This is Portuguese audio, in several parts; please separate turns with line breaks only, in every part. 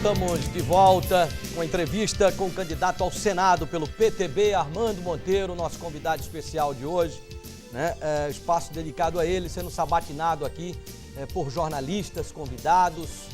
estamos de volta com a entrevista com o candidato ao Senado pelo PTB, Armando Monteiro, nosso convidado especial de hoje, né? Espaço dedicado a ele, sendo sabatinado aqui por jornalistas, convidados,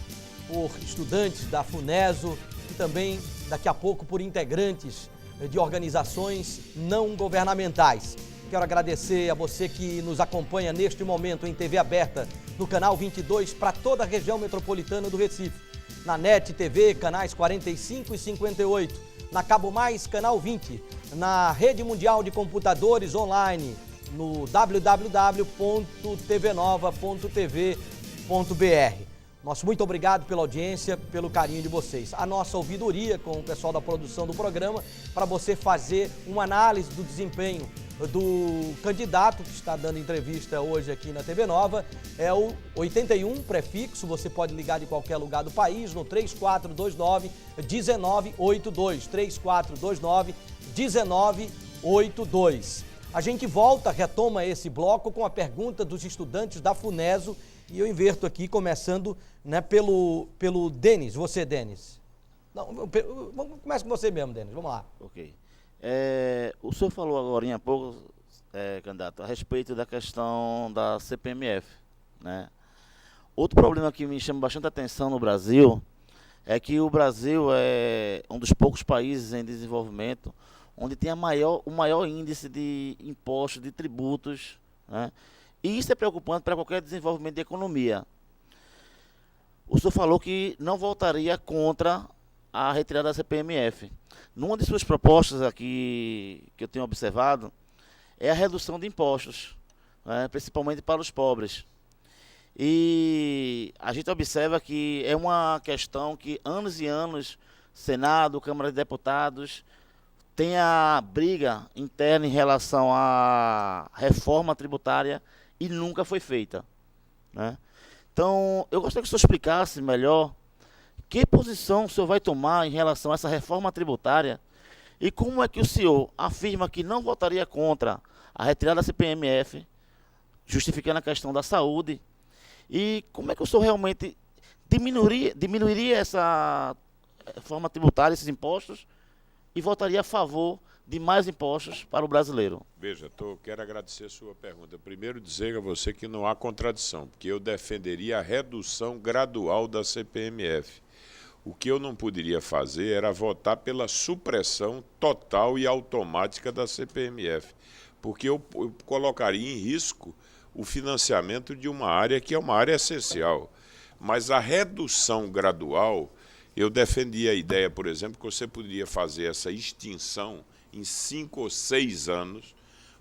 por estudantes da FUNESO e também, daqui a pouco, por integrantes de organizações não governamentais. Quero agradecer a você que nos acompanha neste momento em TV aberta, no canal 22, para toda a região metropolitana do Recife. Na NET TV, canais 45 e 58. Na Cabo Mais, canal 20. Na Rede Mundial de Computadores Online, no www.tvnova.tv.br. Nosso muito obrigado pela audiência, pelo carinho de vocês. A nossa ouvidoria com o pessoal da produção do programa, para você fazer uma análise do desempenho do candidato que está dando entrevista hoje aqui na TV Nova, é o 81 prefixo, você pode ligar de qualquer lugar do país no 3429-1982, 3429-1982. A gente retoma esse bloco com a pergunta dos estudantes da FUNESO e eu inverto aqui, começando, né, pelo Denis. Você, Denis. Não, começa com você mesmo, Denis, vamos lá.
Ok. O senhor falou agora há pouco, candidato, a respeito da questão da CPMF, né? Outro problema que me chama bastante atenção no Brasil é que o Brasil é um dos poucos países em desenvolvimento onde tem o maior índice de impostos, de tributos, né? E isso é preocupante para qualquer desenvolvimento de economia. O senhor falou que não votaria contra a retirada da CPMF. Numa de suas propostas aqui, que eu tenho observado, é a redução de impostos, né, principalmente para os pobres. E a gente observa que é uma questão que anos e anos, Senado, Câmara de Deputados, tem a briga interna em relação à reforma tributária e nunca foi feita, né? Então, eu gostaria que o senhor explicasse melhor que posição o senhor vai tomar em relação a essa reforma tributária e como é que o senhor afirma que não votaria contra a retirada da CPMF, justificando a questão da saúde, e como é que o senhor realmente diminuiria essa reforma tributária, esses impostos, e votaria a favor de mais impostos para o brasileiro?
Veja, quero agradecer a sua pergunta. Primeiro dizer a você que não há contradição, porque eu defenderia a redução gradual da CPMF. O que eu não poderia fazer era votar pela supressão total e automática da CPMF, porque eu colocaria em risco o financiamento de uma área que é uma área essencial. Mas a redução gradual, eu defendia a ideia, por exemplo, que você poderia fazer essa extinção em 5 ou 6 anos,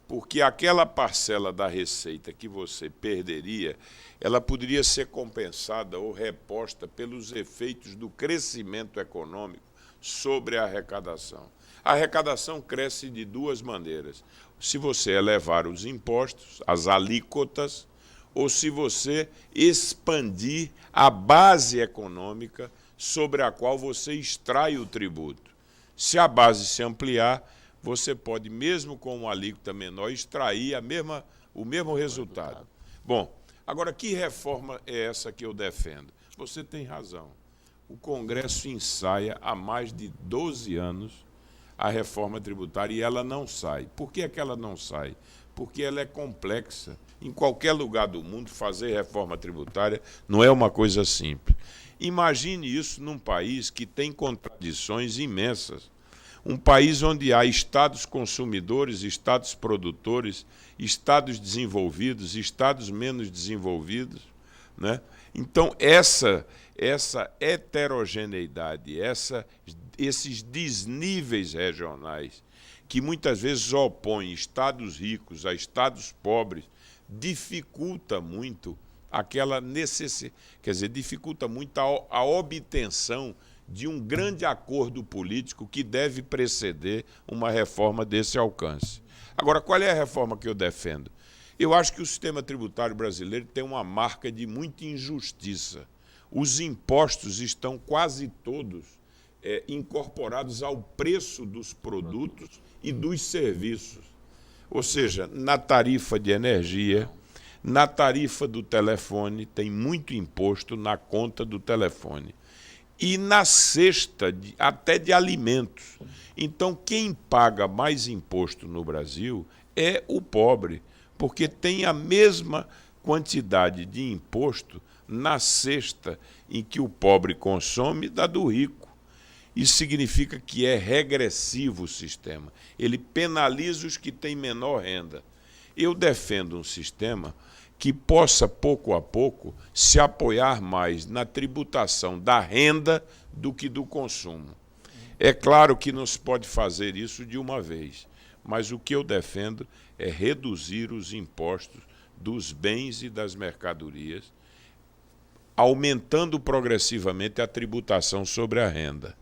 porque aquela parcela da receita que você perderia, ela poderia ser compensada ou reposta pelos efeitos do crescimento econômico sobre a arrecadação. A arrecadação cresce de duas maneiras: se você elevar os impostos, as alíquotas, ou se você expandir a base econômica sobre a qual você extrai o tributo. Se a base se ampliar, você pode, mesmo com uma alíquota menor, extrair o mesmo resultado. Bom, agora, que reforma é essa que eu defendo? Você tem razão. O Congresso ensaia há mais de 12 anos a reforma tributária e ela não sai. Por que é que ela não sai? Porque ela é complexa. Em qualquer lugar do mundo, fazer reforma tributária não é uma coisa simples. Imagine isso num país que tem contradições imensas. Um país onde há estados consumidores, estados produtores, estados desenvolvidos, estados menos desenvolvidos, né? Então, essa heterogeneidade, esses desníveis regionais, que muitas vezes opõem estados ricos a estados pobres, dificulta muito dificulta muito a obtenção de um grande acordo político que deve preceder uma reforma desse alcance. Agora, qual é a reforma que eu defendo? Eu acho que o sistema tributário brasileiro tem uma marca de muita injustiça. Os impostos estão quase todos incorporados ao preço dos produtos e dos serviços. Ou seja, na tarifa de energia, na tarifa do telefone, tem muito imposto na conta do telefone. e na cesta até de alimentos. Então, quem paga mais imposto no Brasil é o pobre, porque tem a mesma quantidade de imposto na cesta em que o pobre consome da do rico. Isso significa que é regressivo o sistema. Ele penaliza os que têm menor renda. Eu defendo um sistema que possa, pouco a pouco, se apoiar mais na tributação da renda do que do consumo. É claro que não se pode fazer isso de uma vez, mas o que eu defendo é reduzir os impostos dos bens e das mercadorias, aumentando progressivamente a tributação sobre a renda,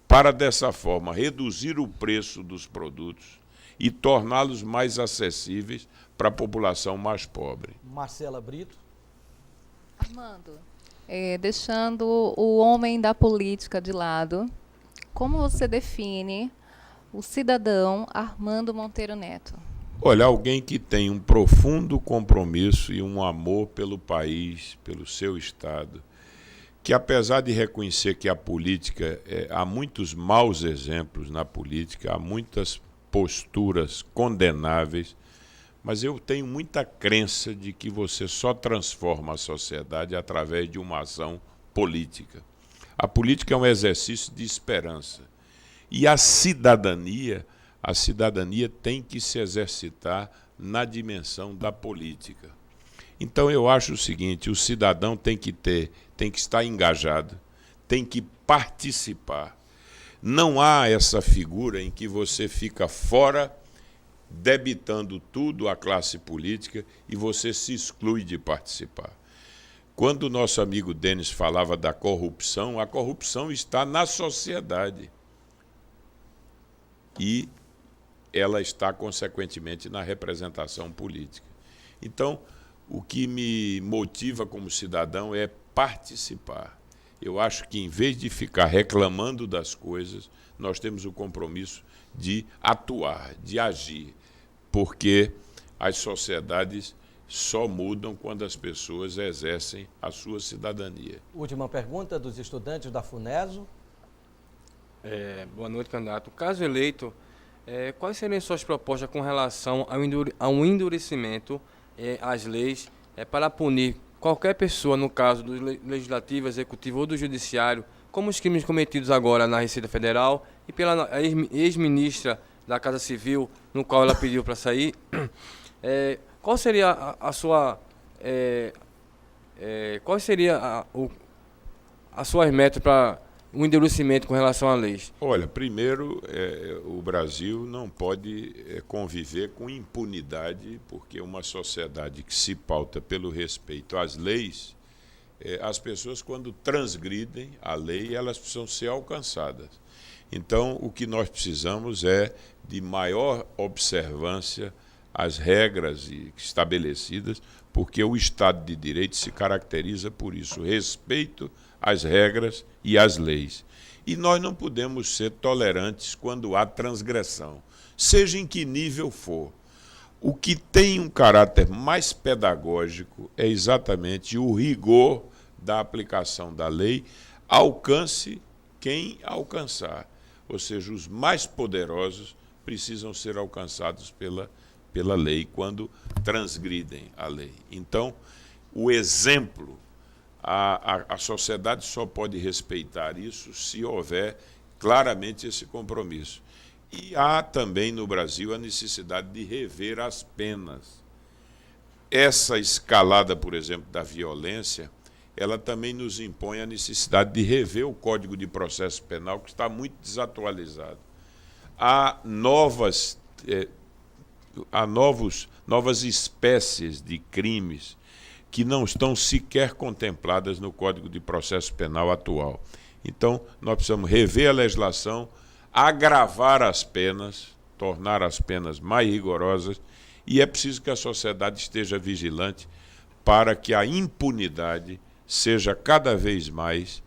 para dessa forma reduzir o preço dos produtos e torná-los mais acessíveis para a população mais pobre.
Marcela Brito.
Armando, deixando o homem da política de lado, como você define o cidadão Armando Monteiro Neto?
Olha, alguém que tem um profundo compromisso e um amor pelo país, pelo seu Estado, que apesar de reconhecer que a política, há muitos maus exemplos na política, há muitas posturas condenáveis, mas eu tenho muita crença de que você só transforma a sociedade através de uma ação política. A política é um exercício de esperança. E a cidadania tem que se exercitar na dimensão da política. Então eu acho o seguinte, o cidadão tem que estar engajado, tem que participar. Não há essa figura em que você fica fora, debitando tudo à classe política e você se exclui de participar. Quando o nosso amigo Denis falava da corrupção, a corrupção está na sociedade. E ela está, consequentemente, na representação política. Então, o que me motiva como cidadão é participar. Eu acho que, em vez de ficar reclamando das coisas, nós temos o compromisso de atuar, de agir, porque as sociedades só mudam quando as pessoas exercem a sua cidadania.
Última pergunta dos estudantes da FUNESO.
Boa noite, candidato. Caso eleito, quais seriam suas propostas com relação ao endurecimento às leis para punir qualquer pessoa, no caso do Legislativo, Executivo ou do Judiciário, como os crimes cometidos agora na Receita Federal e pela ex-ministra da Casa Civil, no qual ela pediu para sair? Qual seria qual seria as suas metas para o endurecimento com relação a leis?
Olha, primeiro, o Brasil não pode conviver com impunidade, porque uma sociedade que se pauta pelo respeito às leis, as pessoas, quando transgridem a lei, elas precisam ser alcançadas. Então, o que nós precisamos é de maior observância às regras estabelecidas, porque o Estado de Direito se caracteriza por isso, respeito às regras e às leis. E nós não podemos ser tolerantes quando há transgressão, seja em que nível for. O que tem um caráter mais pedagógico é exatamente o rigor da aplicação da lei, alcance quem alcançar. Ou seja, os mais poderosos precisam ser alcançados pela lei quando transgridem a lei. Então, o exemplo, a sociedade só pode respeitar isso se houver claramente esse compromisso. E há também no Brasil a necessidade de rever as penas. Essa escalada, por exemplo, da violência, ela também nos impõe a necessidade de rever o Código de Processo Penal, que está muito desatualizado. Há novas espécies de crimes que não estão sequer contempladas no Código de Processo Penal atual. Então, nós precisamos rever a legislação, agravar as penas, tornar as penas mais rigorosas, e é preciso que a sociedade esteja vigilante para que a impunidade seja cada vez mais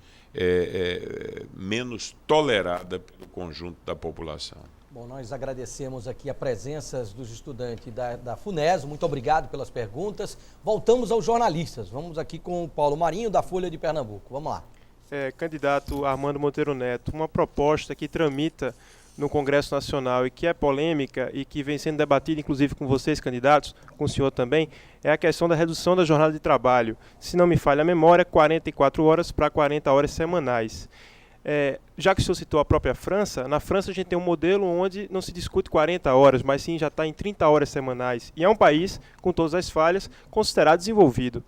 menos tolerada pelo conjunto da população.
Bom, nós agradecemos aqui a presença dos estudantes da FUNESO. Muito obrigado pelas perguntas. Voltamos aos jornalistas. Vamos aqui com o Paulo Marinho, da Folha de Pernambuco. Vamos lá.
candidato Armando Monteiro Neto, uma proposta que tramita no Congresso Nacional e que é polêmica e que vem sendo debatida, inclusive com vocês, candidatos, com o senhor também, é a questão da redução da jornada de trabalho. Se não me falha a memória, 44 horas para 40 horas semanais. Já que o senhor citou a própria França, na França a gente tem um modelo onde não se discute 40 horas, mas sim já está em 30 horas semanais. E é um país, com todas as falhas, considerado desenvolvido.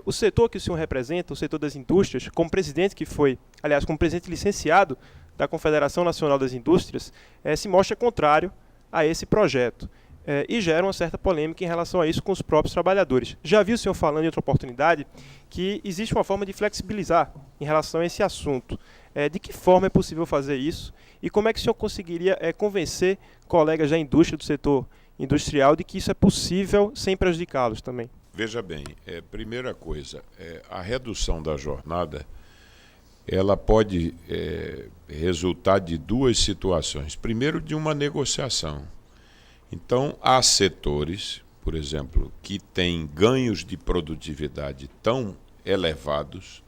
O setor que o senhor representa, o setor das indústrias, como presidente que foi, aliás, como presidente licenciado da Confederação Nacional das Indústrias, se mostra contrário a esse projeto e gera uma certa polêmica em relação a isso com os próprios trabalhadores. Já vi o senhor falando em outra oportunidade que existe uma forma de flexibilizar em relação a esse assunto. De que forma é possível fazer isso e como é que o senhor conseguiria convencer colegas da indústria, do setor industrial, de que isso é possível sem prejudicá-los também?
Veja bem, primeira coisa, a redução da jornada, ela pode resultar de duas situações. Primeiro, de uma negociação. Então, há setores, por exemplo, que têm ganhos de produtividade tão elevados,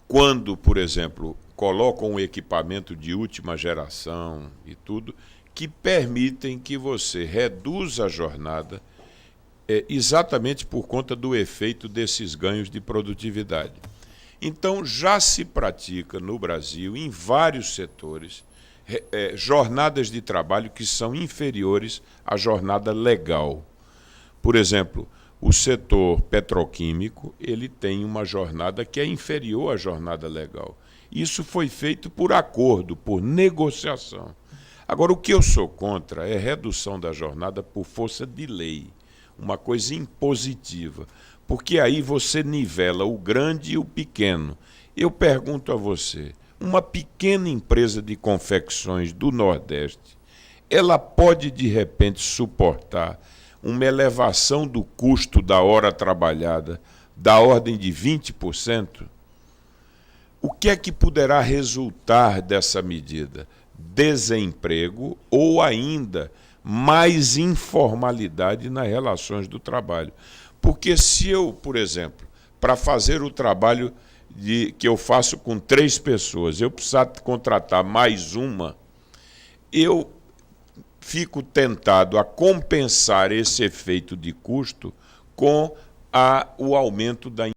quando, por exemplo, colocam um equipamento de última geração e tudo, que permitem que você reduza a jornada exatamente por conta do efeito desses ganhos de produtividade. Então, já se pratica no Brasil, em vários setores, jornadas de trabalho que são inferiores à jornada legal. Por exemplo, o setor petroquímico, ele tem uma jornada que é inferior à jornada legal. Isso foi feito por acordo, por negociação. Agora, o que eu sou contra é redução da jornada por força de lei, uma coisa impositiva, porque aí você nivela o grande e o pequeno. Eu pergunto a você, uma pequena empresa de confecções do Nordeste, ela pode de repente suportar uma elevação do custo da hora trabalhada da ordem de 20%? O que é que poderá resultar dessa medida? Desemprego ou ainda mais informalidade nas relações do trabalho. Porque se eu, por exemplo, para fazer o trabalho que eu faço com 3 pessoas, eu precisar contratar mais uma, eu fico tentado a compensar esse efeito de custo com o aumento da